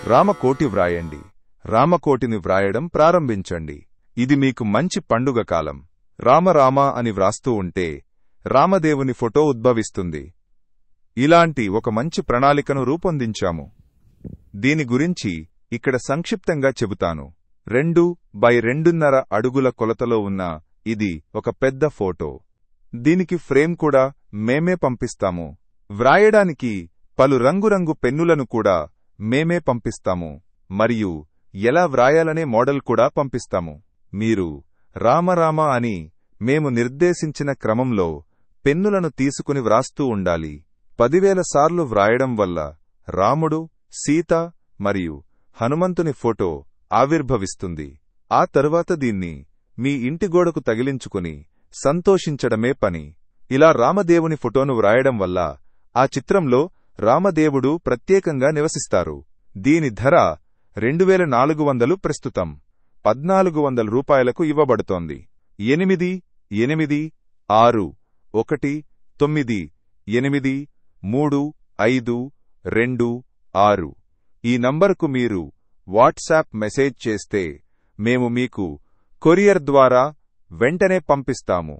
రామకోటి వ్రాయండి. రామకోటిని వ్రాయడం ప్రారంభించండి. ఇది మీకు మంచి పండుగ కాలం. రామ అని వ్రాస్తూ ఉంటే రామదేవుని ఫోటో ఉద్భవిస్తుంది. ఇలాంటి ఒక మంచి ప్రణాళికను రూపొందించాము. దీని గురించి ఇక్కడ సంక్షిప్తంగా చెబుతాను. 2x2.5 అడుగుల కొలతలో ఉన్న ఇది ఒక పెద్ద ఫోటో. దీనికి ఫ్రేమ్ కూడా మేమే పంపిస్తాము. వ్రాయడానికి పలు రంగురంగు పెన్నులను కూడా మేమే పంపిస్తాము. మరియు ఎలా వ్రాయాలనే మోడల్ కూడా పంపిస్తాము. మీరు రామ అని మేము నిర్దేశించిన క్రమంలో పెన్నులను తీసుకుని వ్రాస్తూ ఉండాలి. 10,000 సార్లు వ్రాయడం వల్ల రాముడు, సీత మరియు హనుమంతుని ఫోటో ఆవిర్భవిస్తుంది. ఆ తరువాత దీన్ని మీ ఇంటి గోడకు తగిలించుకుని సంతోషించడమే పని. ఇలా రామదేవుని ఫోటోను వ్రాయడం వల్ల ఆ చిత్రంలో రామదేవుడు ప్రత్యేకంగా నివసిస్తారు. దీని ధర 2,400 ప్రస్తుతం 1,400 రూపాయలకు ఇవ్వబడుతోంది. 8861983526 ఈ నంబరుకు మీరు వాట్సాప్ మెసేజ్ చేస్తే మేము మీకు కొరియర్ ద్వారా వెంటనే పంపిస్తాము.